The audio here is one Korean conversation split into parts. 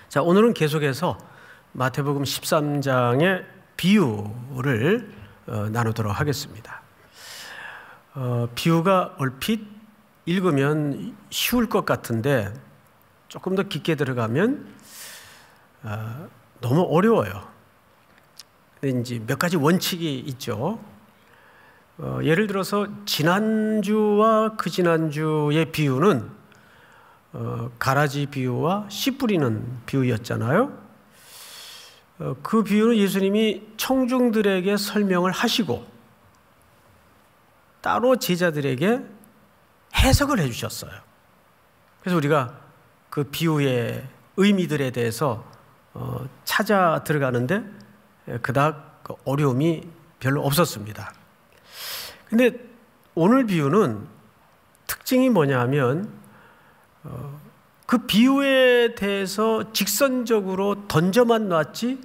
자, 오늘은 계속해서 마태복음 13장의 비유를 나누도록 하겠습니다. 비유가 얼핏 읽으면 쉬울 것 같은데 조금 더 깊게 들어가면 너무 어려워요. 근데 이제 몇 가지 원칙이 있죠. 예를 들어서 지난주와 그 지난주의 비유는 가라지 비유와 씨 뿌리는 비유였잖아요. 그 비유는 예수님이 청중들에게 설명을 하시고 따로 제자들에게 해석을 해주셨어요. 그래서 우리가 그 비유의 의미들에 대해서 찾아 들어가는데 그닥 어려움이 별로 없었습니다. 근데 오늘 비유는 특징이 뭐냐 하면 그 비유에 대해서 직선적으로 던져만 놨지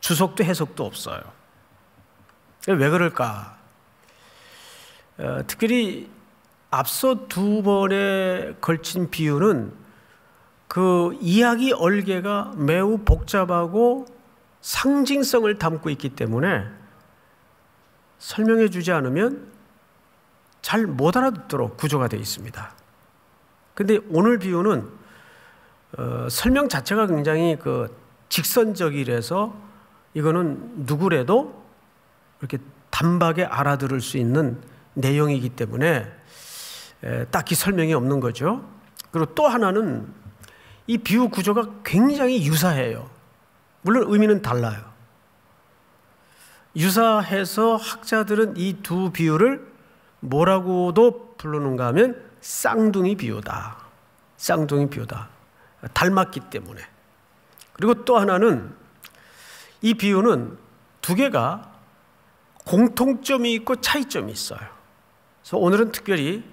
주석도 해석도 없어요. 왜 그럴까? 특별히 앞서 두 번에 걸친 비유는 그 이야기 얼개가 매우 복잡하고 상징성을 담고 있기 때문에 설명해 주지 않으면 잘 못 알아듣도록 구조가 되어 있습니다. 근데 오늘 비유는 설명 자체가 굉장히 직선적이라서 이거는 누구라도 이렇게 단박에 알아들을 수 있는 내용이기 때문에 딱히 설명이 없는 거죠. 그리고 또 하나는 이 비유 구조가 굉장히 유사해요. 물론 의미는 달라요. 유사해서 학자들은 이 두 비유를 뭐라고도 부르는가 하면 쌍둥이 비유다. 쌍둥이 비유다. 닮았기 때문에. 그리고 또 하나는 이 비유는 두 개가 공통점이 있고 차이점이 있어요. 그래서 오늘은 특별히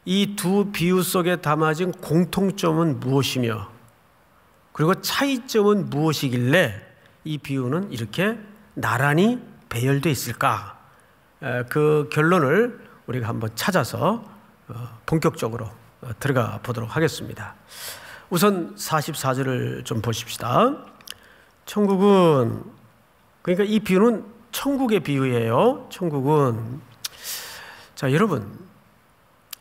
이 두 비유 속에 담아진 공통점은 무엇이며 그리고 차이점은 무엇이길래 이 비유는 이렇게 나란히 배열되어 있을까? 그 결론을 우리가 한번 찾아서 본격적으로 들어가 보도록 하겠습니다. 우선 44절을 좀 보십시다. 천국은, 그러니까 이 비유는 천국의 비유예요. 천국은, 자, 여러분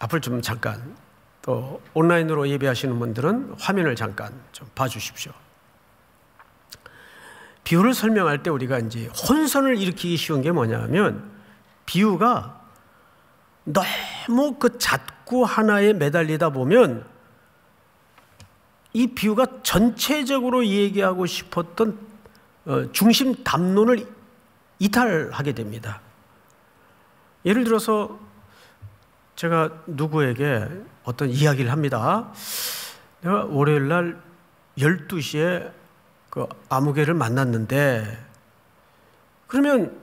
앞을 좀 잠깐, 또 온라인으로 예배하시는 분들은 화면을 잠깐 좀 봐주십시오. 비유를 설명할 때 우리가 이제 혼선을 일으키기 쉬운 게 뭐냐면 비유가 너무 그 잣구 하나에 매달리다 보면 이 비유가 전체적으로 얘기하고 싶었던 중심 담론을 이탈하게 됩니다. 예를 들어서 제가 누구에게 어떤 이야기를 합니다. 내가 월요일 날 12시에 그 아무개를 만났는데, 그러면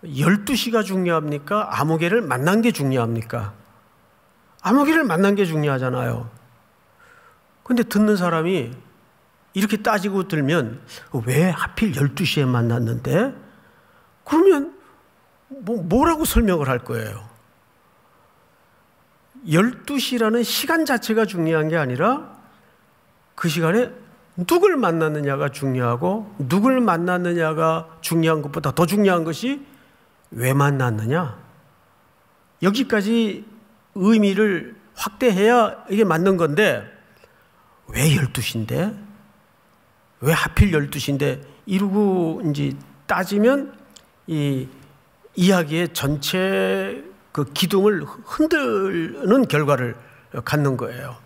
12시가 중요합니까? 아무개를 만난 게 중요합니까? 아무개를 만난 게 중요하잖아요. 근데 듣는 사람이 이렇게 따지고 들면 왜 하필 12시에 만났는데? 그러면 뭐라고 설명을 할 거예요? 12시라는 시간 자체가 중요한 게 아니라 그 시간에 누굴 만났느냐가 중요하고, 누굴 만났느냐가 중요한 것보다 더 중요한 것이 왜 만났느냐? 여기까지 의미를 확대해야 이게 맞는 건데 왜 12시인데? 왜 하필 12시인데? 이러고 이제 따지면 이 이야기의 전체 그 기둥을 흔드는 결과를 갖는 거예요.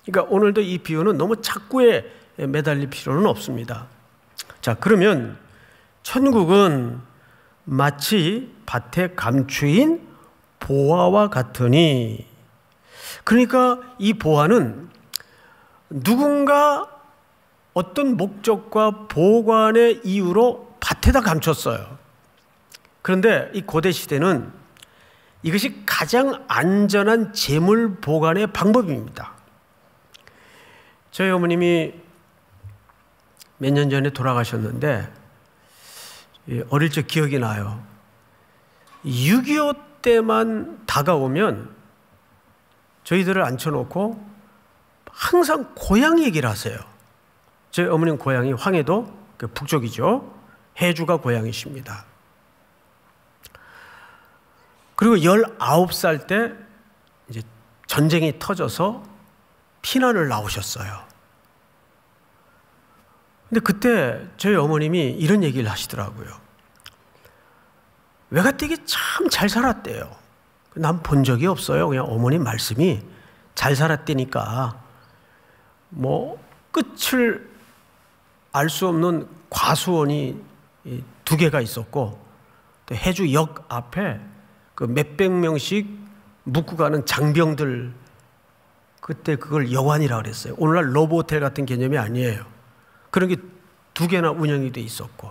그러니까 오늘도 이 비유는 너무 착구에 매달릴 필요는 없습니다. 자, 그러면 천국은 마치 밭에 감추인 보화와 같으니, 그러니까 이 보화는 누군가 어떤 목적과 보관의 이유로 밭에다 감췄어요. 그런데 이 고대 시대는 이것이 가장 안전한 재물 보관의 방법입니다. 저희 어머님이 몇 년 전에 돌아가셨는데 어릴 적 기억이 나요. 6.25 때만 다가오면 저희들을 앉혀놓고 항상 고향 얘기를 하세요. 저희 어머님 고향이 황해도 북쪽이죠. 해주가 고향이십니다. 그리고 19살 때 이제 전쟁이 터져서 피난을 나오셨어요. 근데 그때 저희 어머님이 이런 얘기를 하시더라고요. 외가댁이 참 잘 살았대요. 난 본 적이 없어요. 그냥 어머님 말씀이 잘 살았대니까 뭐 끝을 알 수 없는 과수원이 2개가 있었고 또 해주역 앞에 그 몇백 명씩 묵고 가는 장병들, 그때 그걸 여관이라고 그랬어요. 오늘날 러브호텔 같은 개념이 아니에요. 그런 게 2개나 운영이 돼 있었고,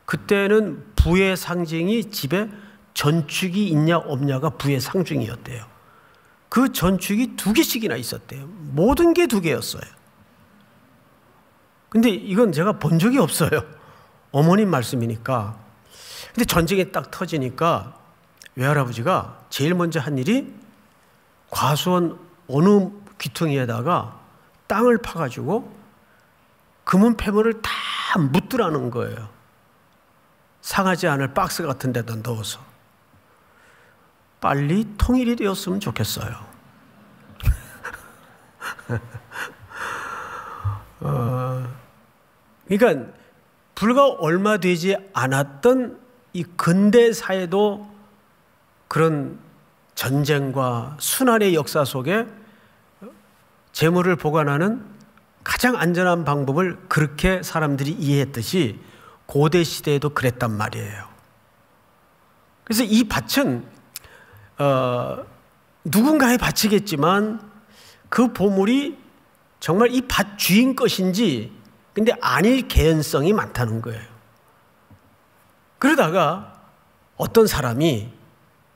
그때는 부의 상징이 집에 전축이 있냐 없냐가 부의 상징이었대요. 그 전축이 2개씩이나 있었대요. 모든 게 2개였어요. 근데 이건 제가 본 적이 없어요. 어머님 말씀이니까. 근데 전쟁이 딱 터지니까 외할아버지가 제일 먼저 한 일이 과수원 어느 귀퉁이에다가 땅을 파가지고 금은 패물을 다 묻더라는 거예요. 상하지 않을 박스 같은 데다 넣어서. 빨리 통일이 되었으면 좋겠어요. 그러니까 불과 얼마 되지 않았던 이 근대사에도 그런 전쟁과 순환의 역사 속에 재물을 보관하는 가장 안전한 방법을 그렇게 사람들이 이해했듯이 고대 시대에도 그랬단 말이에요. 그래서 이 밭은 누군가의 밭이겠지만 그 보물이 정말 이 밭 주인 것인지 근데 아닐 개연성이 많다는 거예요. 그러다가 어떤 사람이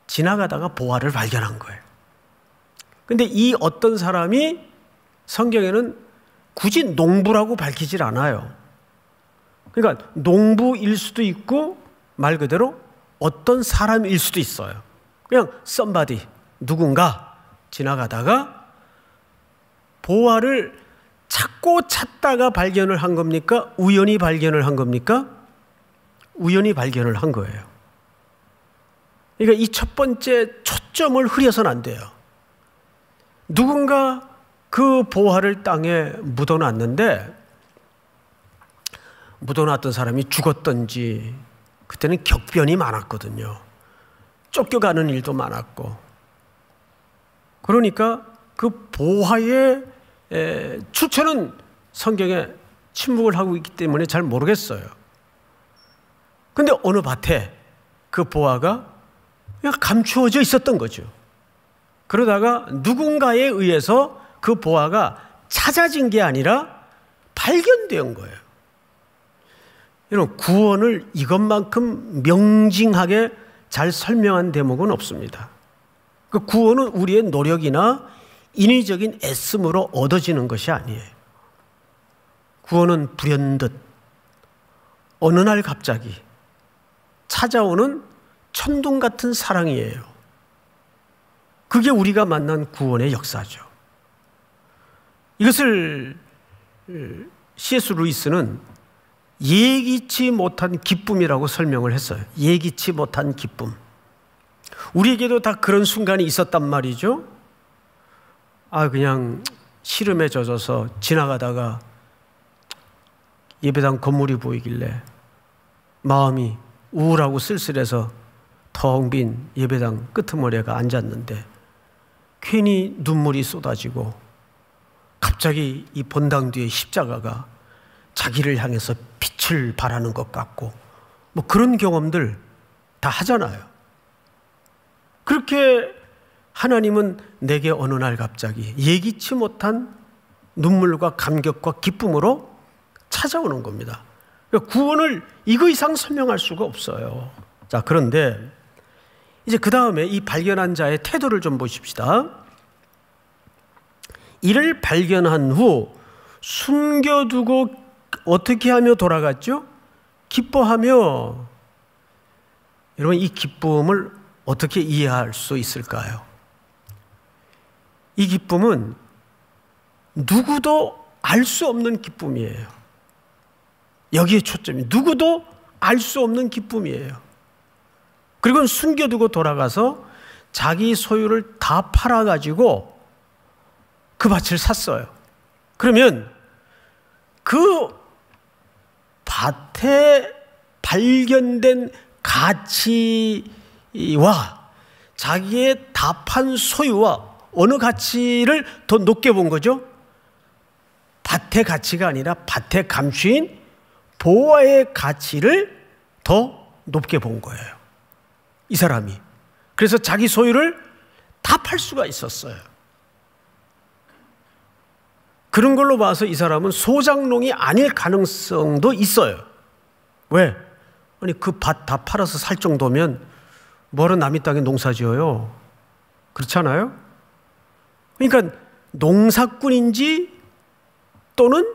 지나가다가 보화를 발견한 거예요. 근데 이 어떤 사람이 성경에는 굳이 농부라고 밝히질 않아요. 그러니까 농부일 수도 있고 말 그대로 어떤 사람일 수도 있어요. 그냥 somebody, 누군가 지나가다가 보화를 찾고 찾다가 발견을 한 겁니까? 우연히 발견을 한 겁니까? 우연히 발견을 한 거예요. 그러니까 이 첫 번째 초점을 흐려서는 안 돼요. 누군가 그 보화를 땅에 묻어놨는데 묻어놨던 사람이 죽었던지, 그때는 격변이 많았거든요. 쫓겨가는 일도 많았고, 그러니까 그 보화의 출처는 성경에 침묵을 하고 있기 때문에 잘 모르겠어요. 근데 어느 밭에 그 보화가 그냥 감추어져 있었던 거죠. 그러다가 누군가에 의해서 그 보화가 찾아진 게 아니라 발견된 거예요. 여러분, 구원을 이것만큼 명징하게 잘 설명한 대목은 없습니다. 그 구원은 우리의 노력이나 인위적인 애씀으로 얻어지는 것이 아니에요. 구원은 불현듯 어느 날 갑자기 찾아오는 천둥 같은 사랑이에요. 그게 우리가 만난 구원의 역사죠. 이것을 C.S. 루이스는 예기치 못한 기쁨이라고 설명을 했어요. 예기치 못한 기쁨. 우리에게도 다 그런 순간이 있었단 말이죠. 그냥 시름에 젖어서 지나가다가 예배당 건물이 보이길래 마음이 우울하고 쓸쓸해서 텅 빈 예배당 끄트머리에 앉았는데 괜히 눈물이 쏟아지고 갑자기 이 본당 뒤에 십자가가 자기를 향해서 빛을 발하는 것 같고, 뭐 그런 경험들 다 하잖아요. 그렇게 하나님은 내게 어느 날 갑자기 예기치 못한 눈물과 감격과 기쁨으로 찾아오는 겁니다. 그러니까 구원을 이거 이상 설명할 수가 없어요. 자, 그런데 이제 그 다음에 이 발견한 자의 태도를 좀 보십시다. 이를 발견한 후 숨겨두고 어떻게 하며 돌아갔죠? 기뻐하며. 여러분, 이 기쁨을 어떻게 이해할 수 있을까요? 이 기쁨은 누구도 알 수 없는 기쁨이에요. 여기에 초점이, 누구도 알 수 없는 기쁨이에요. 그리고 숨겨두고 돌아가서 자기 소유를 다 팔아가지고 그 밭을 샀어요. 그러면 그 밭에 발견된 가치와 자기의 다 판 소유와 어느 가치를 더 높게 본 거죠? 밭의 가치가 아니라 밭에 감추인 보화의 가치를 더 높게 본 거예요, 이 사람이. 그래서 자기 소유를 다 팔 수가 있었어요. 그런 걸로 봐서 이 사람은 소장농이 아닐 가능성도 있어요. 왜? 아니 그 밭 다 팔아서 살 정도면 뭐하러 남의 땅에 농사 지어요? 그렇잖아요? 그러니까 농사꾼인지 또는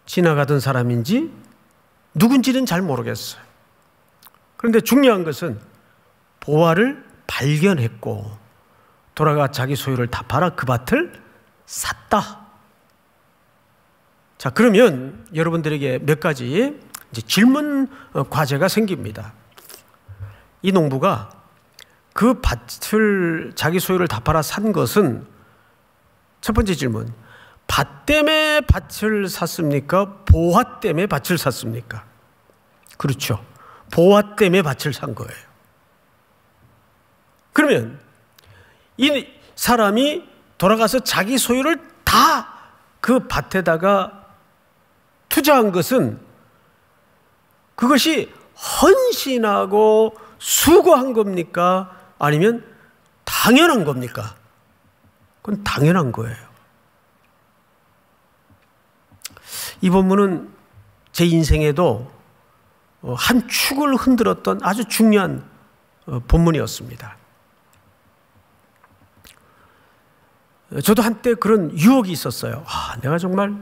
지나가던 사람인지 누군지는 잘 모르겠어요. 그런데 중요한 것은 보화를 발견했고 돌아가 자기 소유를 다 팔아 그 밭을 샀다. 자, 그러면 여러분들에게 몇 가지 이제 질문 과제가 생깁니다. 이 농부가 그 밭을 자기 소유를 다 팔아 산 것은, 첫 번째 질문, 밭 때문에 밭을 샀습니까? 보화 때문에 밭을 샀습니까? 그렇죠. 보화 때문에 밭을 산 거예요. 그러면 이 사람이 돌아가서 자기 소유를 다 그 밭에다가 투자한 것은 그것이 헌신하고 수고한 겁니까? 아니면 당연한 겁니까? 그건 당연한 거예요. 이 본문은 제 인생에도 한 축을 흔들었던 아주 중요한 본문이었습니다. 저도 한때 그런 유혹이 있었어요. 내가 정말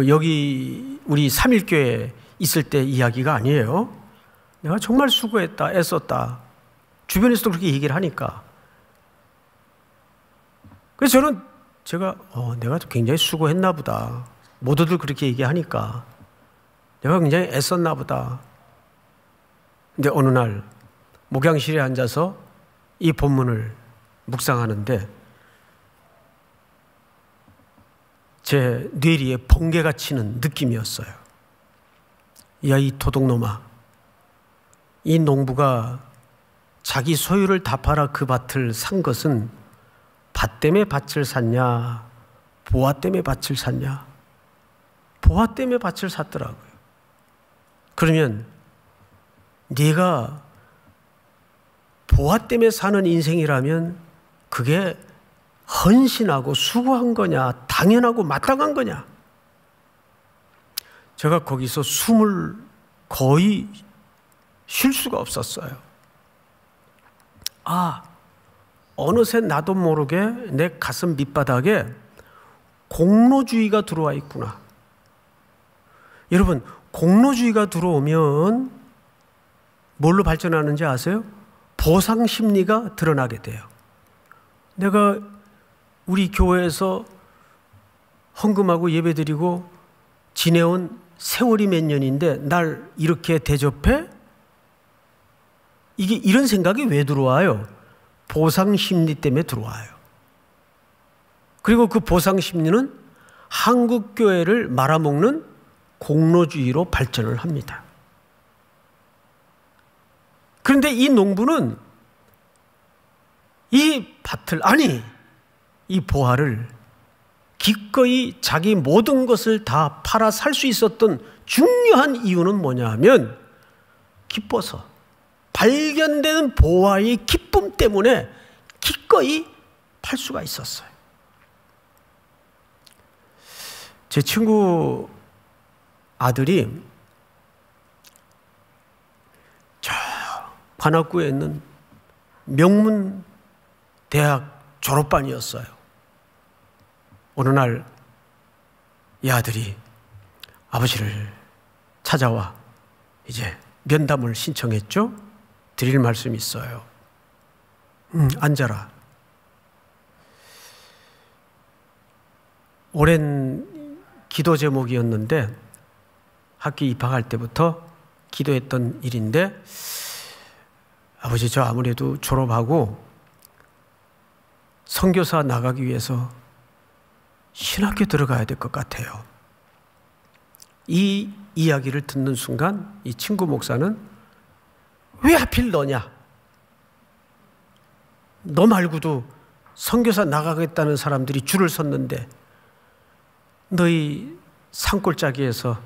여기 우리 삼일교회 있을 때 이야기가 아니에요. 내가 정말 수고했다, 애썼다. 주변에서도 그렇게 얘기를 하니까. 그래서 저는 내가 굉장히 수고했나 보다. 모두들 그렇게 얘기하니까 내가 굉장히 애썼나 보다. 근데 어느 날 목양실에 앉아서 이 본문을 묵상하는데 제 뇌리에 번개가 치는 느낌이었어요. 야, 이 도둑놈아, 이 농부가 자기 소유를 다 팔아 그 밭을 산 것은 밭 때문에 밭을 샀냐, 보화 때문에 밭을 샀냐? 보화 때문에 밭을 샀더라고요. 그러면 네가 보화 때문에 사는 인생이라면 그게 헌신하고 수고한 거냐, 당연하고 마땅한 거냐? 제가 거기서 숨을 거의 쉴 수가 없었어요. 어느새 나도 모르게 내 가슴 밑바닥에 공로주의가 들어와 있구나. 여러분, 공로주의가 들어오면 뭘로 발전하는지 아세요? 보상심리가 드러나게 돼요. 내가 우리 교회에서 헌금하고 예배드리고 지내온 세월이 몇 년인데 날 이렇게 대접해? 이런 생각이 왜 들어와요? 보상심리 때문에 들어와요. 그리고 그 보상심리는 한국교회를 말아먹는 공로주의로 발전을 합니다. 그런데 이 농부는 이 밭을, 이 보화를 기꺼이 자기 모든 것을 다 팔아 살 수 있었던 중요한 이유는 뭐냐 하면 기뻐서, 발견되는 보화의 기쁨 때문에 기꺼이 팔 수가 있었어요. 제 친구 아들이 저 관악구에 있는 명문 대학 졸업반이었어요. 어느 날 이 아들이 아버지를 찾아와 이제 면담을 신청했죠. 드릴 말씀이 있어요. 앉아라. 오랜 기도 제목이었는데 학교 입학할 때부터 기도했던 일인데, 아버지, 저 아무래도 졸업하고 선교사 나가기 위해서 신학교 들어가야 될 것 같아요. 이 이야기를 듣는 순간 이 친구 목사는 왜 하필 너냐? 너 말고도 선교사 나가겠다는 사람들이 줄을 섰는데 너희 산골짜기에서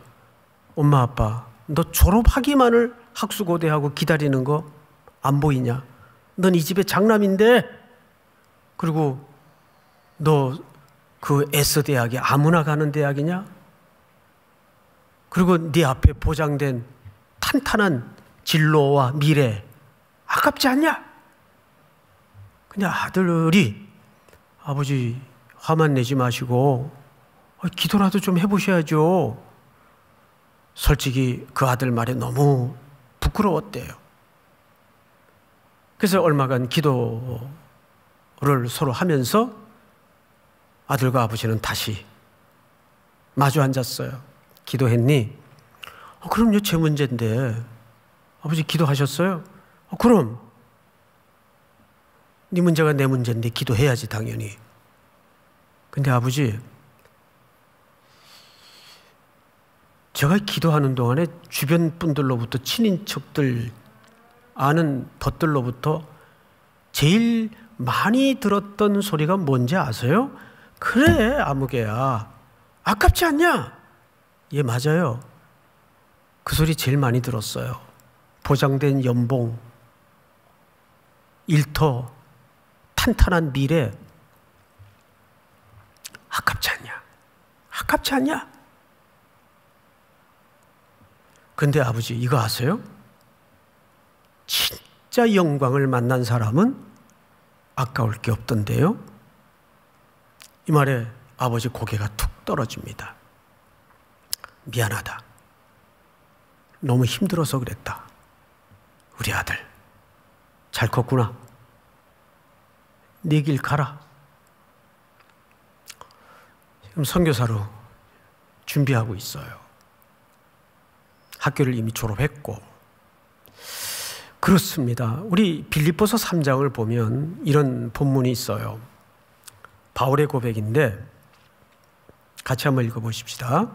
엄마 아빠 너 졸업하기만을 학수고대하고 기다리는 거 안 보이냐? 넌 이 집의 장남인데, 그리고 너 그 S대학이 아무나 가는 대학이냐? 그리고 네 앞에 보장된 탄탄한 진로와 미래 아깝지 않냐? 그냥 아들이 아버지 화만 내지 마시고 기도라도 좀 해보셔야죠. 솔직히 그 아들 말에 너무 부끄러웠대요. 그래서 얼마간 기도를 서로 하면서 아들과 아버지는 다시 마주 앉았어요. 기도했니? 그럼요, 제 문제인데. 아버지 기도하셨어요? 그럼 네 문제가 내 문제인데 기도해야지 당연히. 근데 아버지, 제가 기도하는 동안에 주변 분들로부터, 친인척들, 아는 벗들로부터 제일 많이 들었던 소리가 뭔지 아세요? 그래, 아무개야, 아깝지 않냐? 예, 맞아요. 그 소리 제일 많이 들었어요. 보장된 연봉, 일터, 탄탄한 미래, 아깝지 않냐? 아깝지 않냐? 근데 아버지, 이거 아세요? 진짜 영광을 만난 사람은 아까울 게 없던데요? 이 말에 아버지 고개가 툭 떨어집니다. 미안하다. 너무 힘들어서 그랬다. 우리 아들 잘 컸구나. 네 길 가라. 지금 선교사로 준비하고 있어요. 학교를 이미 졸업했고. 그렇습니다. 우리 빌립보서 3장을 보면 이런 본문이 있어요. 바울의 고백인데 같이 한번 읽어보십시다.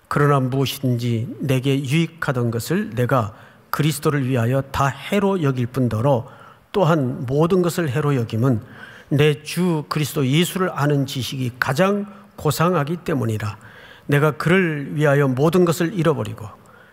그러나 무엇이든지 내게 유익하던 것을 내가 그리스도를 위하여 다 해로 여길 뿐더러 또한 모든 것을 해로 여김은 내 주 그리스도 예수를 아는 지식이 가장 고상하기 때문이라. 내가 그를 위하여 모든 것을 잃어버리고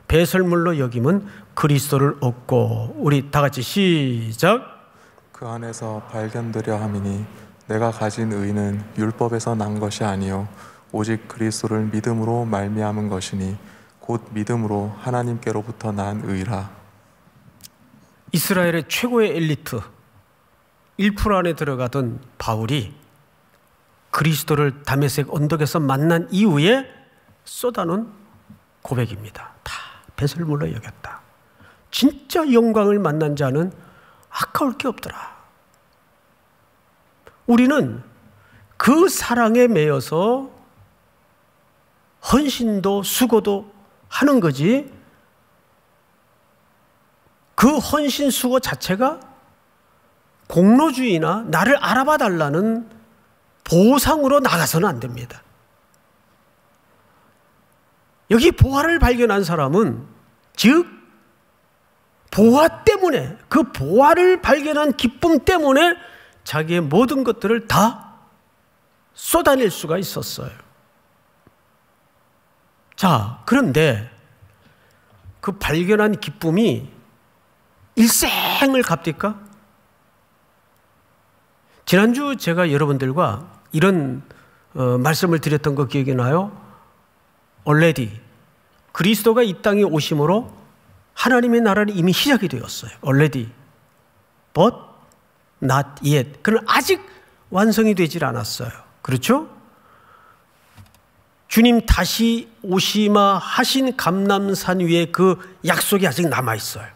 배설물로 여김은 그리스도를 얻고. 우리 다 같이 시작. 그 안에서 발견되려 함이니 내가 가진 의는 율법에서 난 것이 아니요 오직 그리스도를 믿음으로 말미암은 것이니 곧 믿음으로 하나님께로부터 난 의라. 이스라엘의 최고의 엘리트 1% 안에 들어가던 바울이 그리스도를 다메섹 언덕에서 만난 이후에 쏟아놓은 고백입니다. 다 배설물로 여겼다. 진짜 영광을 만난 자는 아까울 게 없더라. 우리는 그 사랑에 매여서 헌신도 수고도 하는 거지, 그 헌신 수고 자체가 공로주의나 나를 알아봐 달라는 보상으로 나가서는 안 됩니다. 여기 보화를 발견한 사람은, 즉 보화 때문에, 그 보화를 발견한 기쁨 때문에 자기의 모든 것들을 다 쏟아낼 수가 있었어요. 자, 그런데 그 발견한 기쁨이 일생을 값딜까? 지난주 제가 여러분들과 이런 말씀을 드렸던 거 기억이 나요? already 그리스도가 이 땅에 오심으로 하나님의 나라는 이미 시작이 되었어요. already but not yet. 그는 아직 완성이 되질 않았어요. 그렇죠? 주님 다시 오시마 하신 감람산 위에 그 약속이 아직 남아있어요.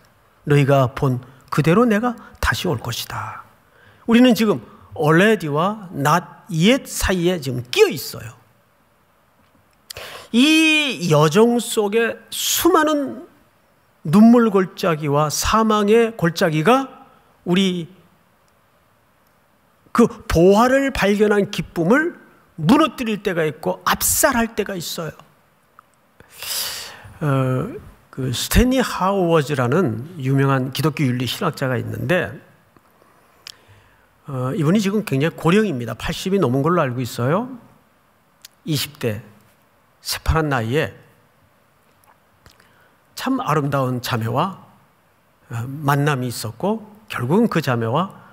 너희가 본 그대로 내가 다시 올 것이다. 우리는 지금 already와 not yet 사이에 지금 끼어 있어요. 이 여정 속에 수많은 눈물 골짜기와 사망의 골짜기가 우리 그 보화를 발견한 기쁨을 무너뜨릴 때가 있고 압살할 때가 있어요. 그 스탠리 하워즈라는 유명한 기독교 윤리 신학자가 있는데 이분이 지금 굉장히 고령입니다. 80이 넘은 걸로 알고 있어요. 20대 새파란 나이에 참 아름다운 자매와 만남이 있었고 결국은 그 자매와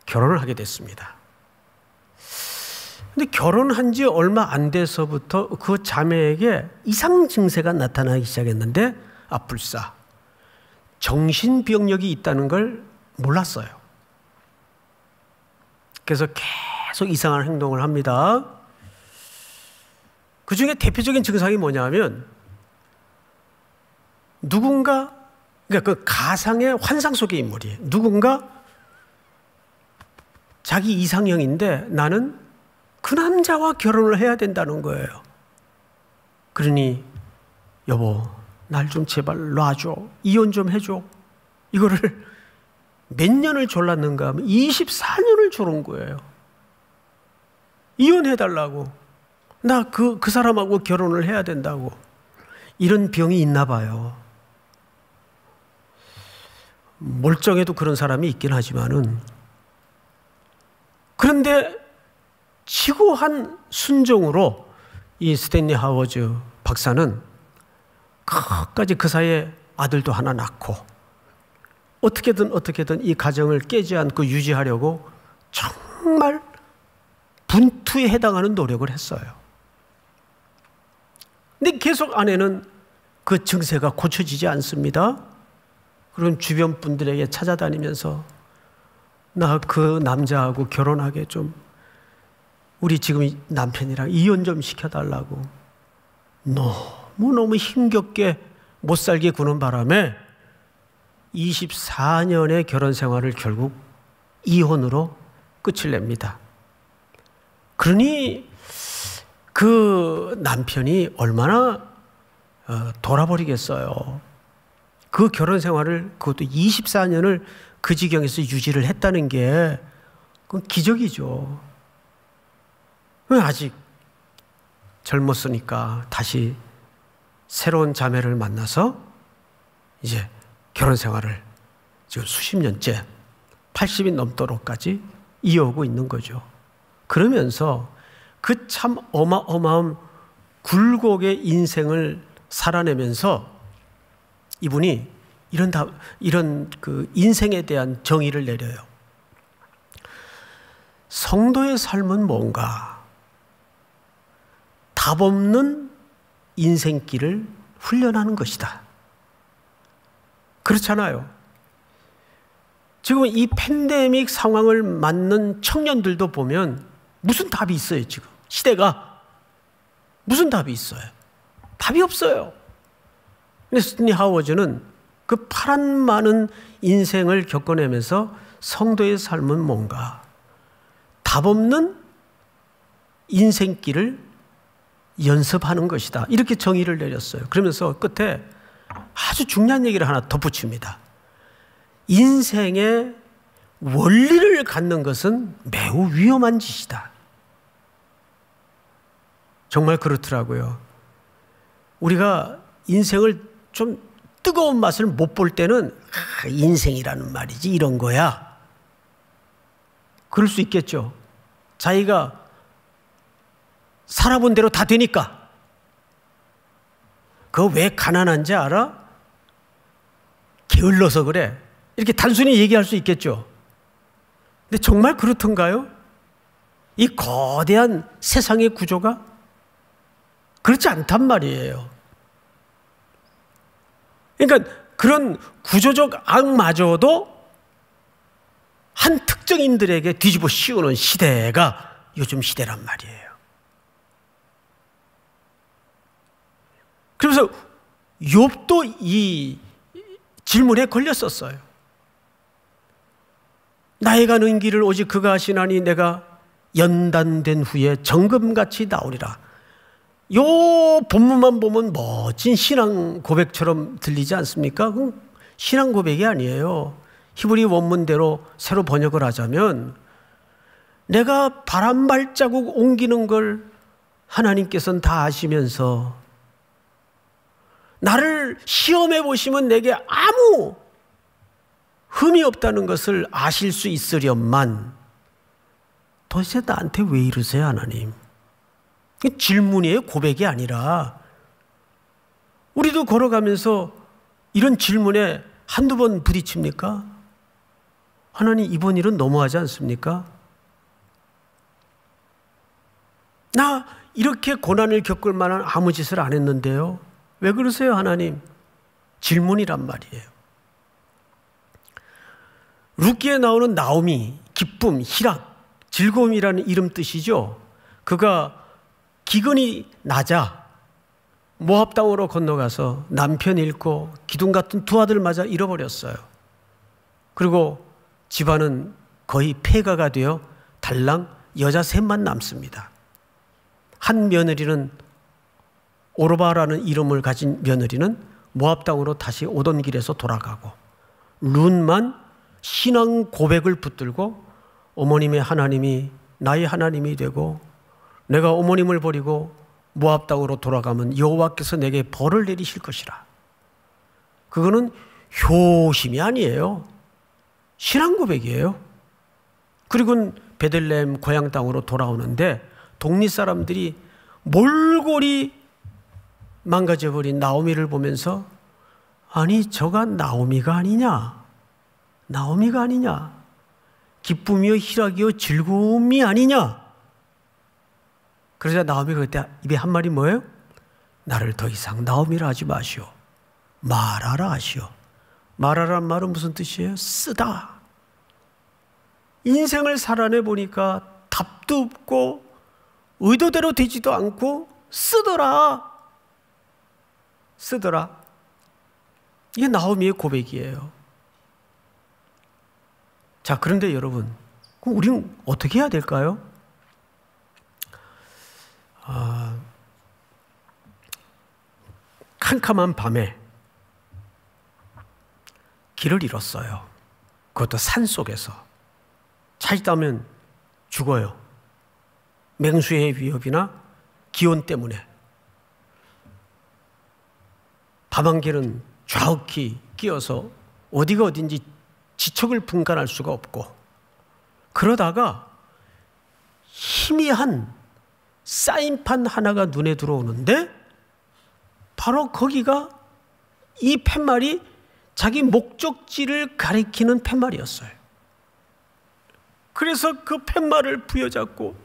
결혼을 하게 됐습니다. 근데 결혼한 지 얼마 안 돼서부터 그 자매에게 이상 증세가 나타나기 시작했는데 불사 정신병력이 있다는 걸 몰랐어요. 그래서 계속 이상한 행동을 합니다. 그 중에 대표적인 증상이 뭐냐면 누군가, 그러니까 그 가상의 환상 속의 인물이에요. 누군가 자기 이상형인데 나는 그 남자와 결혼을 해야 된다는 거예요. 그러니 여보 날 좀 제발 놔줘, 이혼 좀 해줘. 이거를 몇 년을 졸랐는가 하면 24년을 졸은 거예요. 이혼해달라고, 나 그 사람하고 결혼을 해야 된다고. 이런 병이 있나 봐요. 멀쩡해도 그런 사람이 있긴 하지만은, 그런데 지고한 순종으로 이 스탠리 하워즈 박사는 끝까지 그 사이에 아들도 하나 낳고 어떻게든 이 가정을 깨지 않고 유지하려고 정말 분투에 해당하는 노력을 했어요. 근데 계속 아내는 그 증세가 고쳐지지 않습니다. 그럼 주변 분들에게 찾아다니면서 나 그 남자하고 결혼하게 좀, 우리 지금 남편이랑 이혼 좀 시켜달라고 너무너무 힘겹게 못 살게 구는 바람에 24년의 결혼 생활을 결국 이혼으로 끝을 냅니다. 그러니 그 남편이 얼마나 돌아버리겠어요. 그 결혼 생활을, 그것도 24년을 그 지경에서 유지를 했다는 게 그건 기적이죠. 아직 젊었으니까 다시 새로운 자매를 만나서 이제 결혼 생활을 지금 수십 년째 80이 넘도록까지 이어오고 있는 거죠. 그러면서 그 참 어마어마한 굴곡의 인생을 살아내면서 이분이 이런 그 인생에 대한 정의를 내려요. 성도의 삶은 뭔가? 답 없는 인생길을 훈련하는 것이다. 그렇잖아요. 지금 이 팬데믹 상황을 맞는 청년들도 보면 무슨 답이 있어요, 지금? 시대가 무슨 답이 있어요? 답이 없어요. 근데 스탠리 하워즈는 그 파란 많은 인생을 겪어내면서 성도의 삶은 뭔가? 답 없는 인생길을 연습하는 것이다. 이렇게 정의를 내렸어요. 그러면서 끝에 아주 중요한 얘기를 하나 덧붙입니다. 인생의 원리를 갖는 것은 매우 위험한 짓이다. 정말 그렇더라고요. 우리가 인생을 좀 뜨거운 맛을 못 볼 때는 인생이라는 말이지 이런 거야. 그럴 수 있겠죠. 자기가 살아본 대로 다 되니까. 그거 왜 가난한지 알아? 게을러서 그래. 이렇게 단순히 얘기할 수 있겠죠. 근데 정말 그렇던가요? 이 거대한 세상의 구조가? 그렇지 않단 말이에요. 그러니까 그런 구조적 악마저도 한 특정인들에게 뒤집어 씌우는 시대가 요즘 시대란 말이에요. 그래서 욥도 이 질문에 걸렸었어요. 나의 가는 길을 오직 그가 하시나니 내가 연단된 후에 정금같이 나오리라. 요 본문만 보면 멋진 신앙 고백처럼 들리지 않습니까? 그건 신앙 고백이 아니에요. 히브리 원문대로 새로 번역을 하자면 내가 바람 발자국 옮기는 걸 하나님께서는 다 아시면서 나를 시험해 보시면 내게 아무 흠이 없다는 것을 아실 수 있으련만 도대체 나한테 왜 이러세요, 하나님? 질문이에요, 고백이 아니라. 우리도 걸어가면서 이런 질문에 한두 번 부딪힙니까? 하나님, 이번 일은 너무하지 않습니까? 나 이렇게 고난을 겪을 만한 아무 짓을 안 했는데요. 왜 그러세요, 하나님? 질문이란 말이에요. 룻기에 나오는 나오미, 기쁨, 희락, 즐거움이라는 이름 뜻이죠. 그가 기근이 나자 모압 땅으로 건너가서 남편 잃고 기둥 같은 두 아들 맞아 잃어버렸어요. 그리고 집안은 거의 폐가가 되어 달랑 여자 셋만 남습니다. 한 며느리는 오르바라는 이름을 가진 며느리는 모압 땅으로 다시 오던 길에서 돌아가고 룻만 신앙 고백을 붙들고 어머님의 하나님이 나의 하나님이 되고 내가 어머님을 버리고 모압 땅으로 돌아가면 여호와께서 내게 벌을 내리실 것이라. 그거는 효심이 아니에요. 신앙 고백이에요. 그리고 베들레헴 고향 땅으로 돌아오는데 동리 사람들이 몰골이 망가져버린 나오미를 보면서 아니 저가 나오미가 아니냐, 나오미가 아니냐, 기쁨이요 희락이요 즐거움이 아니냐. 그러자 나오미가 그때 입에 한 말이 뭐예요? 나를 더 이상 나오미라 하지 마시오, 말하라 하시오. 말하라는 말은 무슨 뜻이에요? 쓰다. 인생을 살아내 보니까 답도 없고 의도대로 되지도 않고 쓰더라. 이게 나오미의 고백이에요. 자, 그런데 여러분, 그럼 우리는 어떻게 해야 될까요? 캄캄한 밤에 길을 잃었어요. 그것도 산 속에서. 찾다면 죽어요. 맹수의 위협이나 기온 때문에. 밤한길은 좌우키 끼어서 어디가 어딘지 지척을 분간할 수가 없고, 그러다가 희미한 사인판 하나가 눈에 들어오는데 바로 거기가 이 팻말이 자기 목적지를 가리키는 팻말이었어요. 그래서 그 팻말을 부여잡고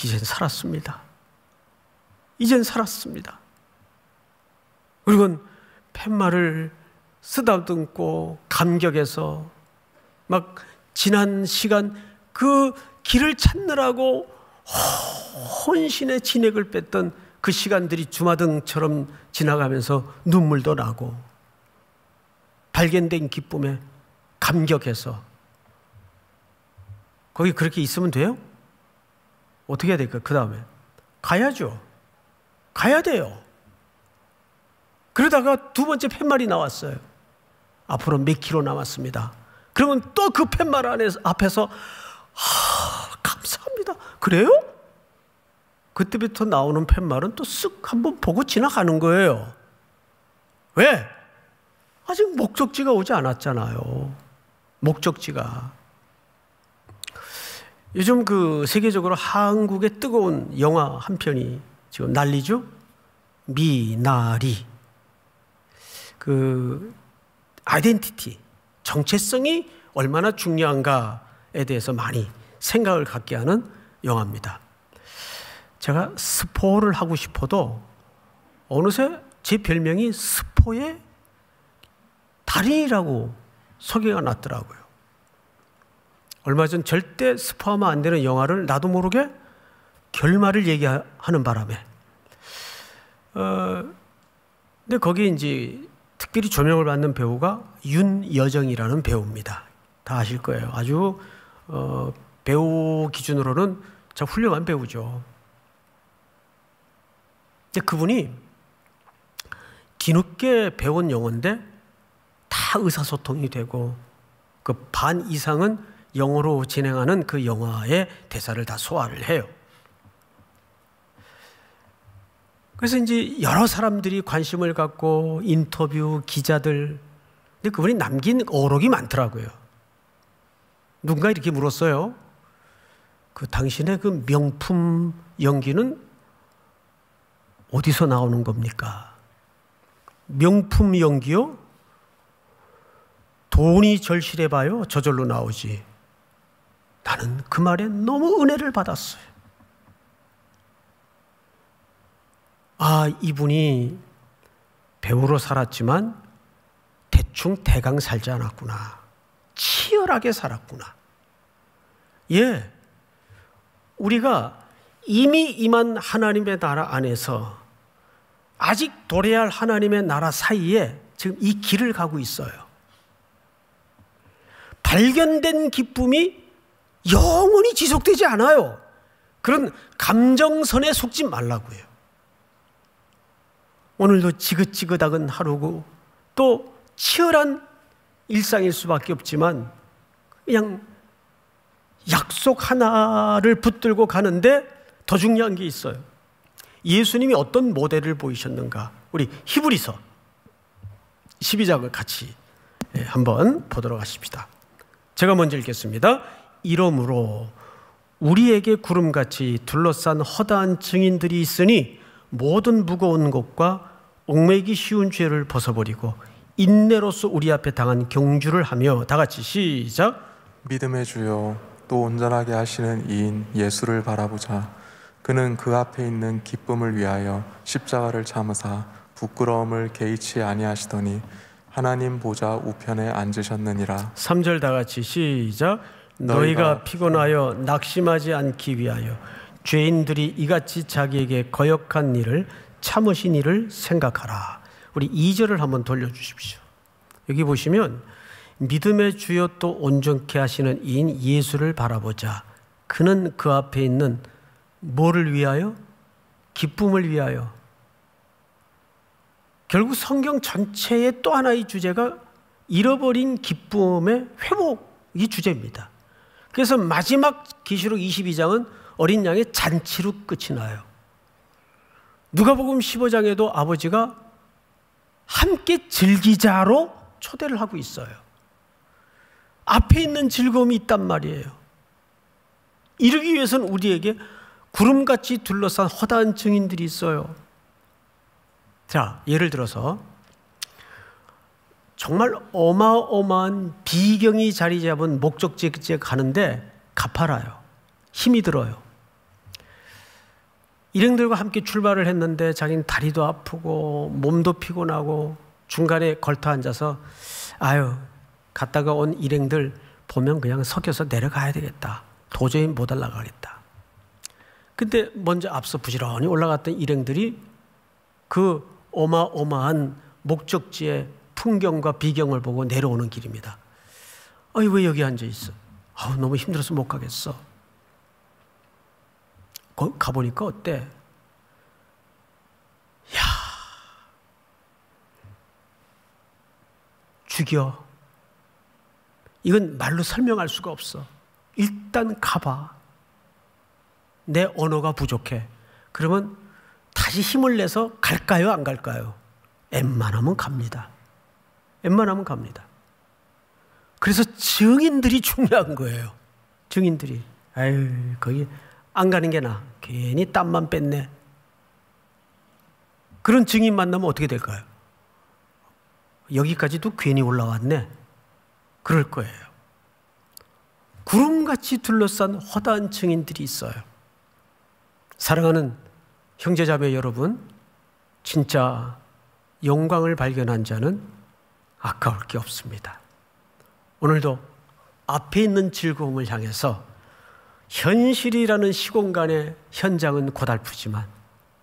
이젠 살았습니다. 이젠 살았습니다. 그리고 팻말을 쓰다듬고 감격해서 막 지난 시간 그 길을 찾느라고 혼신의 진액을 뺐던 그 시간들이 주마등처럼 지나가면서 눈물도 나고 발견된 기쁨에 감격해서 거기 그렇게 있으면 돼요? 어떻게 해야 될까요? 그 다음에 가야죠. 가야 돼요. 그러다가 두 번째 팻말이 나왔어요. 앞으로 몇 킬로 남았습니다. 그러면 또 그 팻말 앞에서 감사합니다. 그래요? 그때부터 나오는 팻말은 또 쓱 한번 보고 지나가는 거예요. 왜? 아직 목적지가 오지 않았잖아요. 목적지가. 요즘 그 세계적으로 한국의 뜨거운 영화 한 편이 지금 난리죠? 미나리. 그 아이덴티티, 정체성이 얼마나 중요한가에 대해서 많이 생각을 갖게 하는 영화입니다. 제가 스포를 하고 싶어도 어느새 제 별명이 스포의 달인이라고 소개가 났더라고요. 얼마 전 절대 스포하면 안 되는 영화를 나도 모르게 결말을 얘기하는 바람에 근데 거기에 이제 특별히 조명을 받는 배우가 윤여정이라는 배우입니다. 다 아실 거예요. 아주 배우 기준으로는 참 훌륭한 배우죠. 근데 그분이 뒤늦게 배운 영어인데 다 의사소통이 되고 그 반 이상은 영어로 진행하는 그 영화의 대사를 다 소화를 해요. 그래서 이제 여러 사람들이 관심을 갖고 인터뷰, 기자들, 근데 그분이 남긴 어록이 많더라고요. 누군가 이렇게 물었어요. 그 당신의 그 명품 연기는 어디서 나오는 겁니까? 명품 연기요? 돈이 절실해봐요. 저절로 나오지. 나는 그 말에 너무 은혜를 받았어요. 아, 이분이 배우로 살았지만 대충 대강 살지 않았구나. 치열하게 살았구나. 예, 우리가 이미 임한 하나님의 나라 안에서 아직 도래할 하나님의 나라 사이에 지금 이 길을 가고 있어요. 발견된 기쁨이 영원히 지속되지 않아요. 그런 감정선에 속지 말라고요. 오늘도 지긋지긋한 하루고 또 치열한 일상일 수밖에 없지만 그냥 약속 하나를 붙들고 가는데 더 중요한 게 있어요. 예수님이 어떤 모델을 보이셨는가? 우리 히브리서 12장을 같이 한번 보도록 하십시다. 제가 먼저 읽겠습니다. 이러므로 우리에게 구름같이 둘러싼 허다한 증인들이 있으니 모든 무거운 것과 얽매이기 쉬운 죄를 벗어버리고 인내로서 우리 앞에 당한 경주를 하며 다 같이 시작. 믿음의 주여 또 온전하게 하시는 이인 예수를 바라보자. 그는 그 앞에 있는 기쁨을 위하여 십자가를 참으사 부끄러움을 개의치 아니하시더니 하나님 보좌 우편에 앉으셨느니라. 3절 다 같이 시작. 너희가 피곤하여 낙심하지 않기 위하여 죄인들이 이같이 자기에게 거역한 일을 참으신 일을 생각하라. 우리 2절을 한번 돌려주십시오. 여기 보시면 믿음의 주여 또 온전케 하시는 이인 예수를 바라보자. 그는 그 앞에 있는 뭐를 위하여? 기쁨을 위하여. 결국 성경 전체의 또 하나의 주제가 잃어버린 기쁨의 회복이 주제입니다. 그래서 마지막 계시록 22장은 어린 양의 잔치로 끝이 나요. 누가복음 15장에도 아버지가 함께 즐기자로 초대를 하고 있어요. 앞에 있는 즐거움이 있단 말이에요. 이르기 위해서는 우리에게 구름같이 둘러싼 허다한 증인들이 있어요. 자, 예를 들어서 정말 어마어마한 비경이 자리 잡은 목적지에 가는데 가파라요. 힘이 들어요. 일행들과 함께 출발을 했는데 자기는 다리도 아프고 몸도 피곤하고 중간에 걸터 앉아서 아유, 갔다가 온 일행들 보면 그냥 섞여서 내려가야 되겠다. 도저히 못 올라가겠다. 근데 먼저 앞서 부지런히 올라갔던 일행들이 그 어마어마한 목적지의 풍경과 비경을 보고 내려오는 길입니다. 아니, 왜 여기 앉아 있어? 아우, 너무 힘들어서 못 가겠어. 가보니까 어때? 야, 죽여. 이건 말로 설명할 수가 없어. 일단 가봐. 내 언어가 부족해. 그러면 다시 힘을 내서 갈까요? 안 갈까요? 웬만하면 갑니다. 웬만하면 갑니다. 그래서 증인들이 중요한 거예요. 증인들이. 아유, 거기 안 가는 게 나아. 괜히 땀만 뺐네. 그런 증인 만나면 어떻게 될까요? 여기까지도 괜히 올라왔네. 그럴 거예요. 구름같이 둘러싼 허다한 증인들이 있어요. 사랑하는 형제자매 여러분, 진짜 영광을 발견한 자는 아까울 게 없습니다. 오늘도 앞에 있는 즐거움을 향해서 현실이라는 시공간의 현장은 고달프지만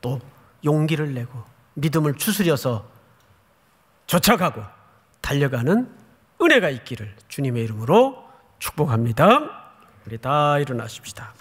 또 용기를 내고 믿음을 추스려서 쫓아가고 달려가는 은혜가 있기를 주님의 이름으로 축복합니다. 우리 다 일어나십시다.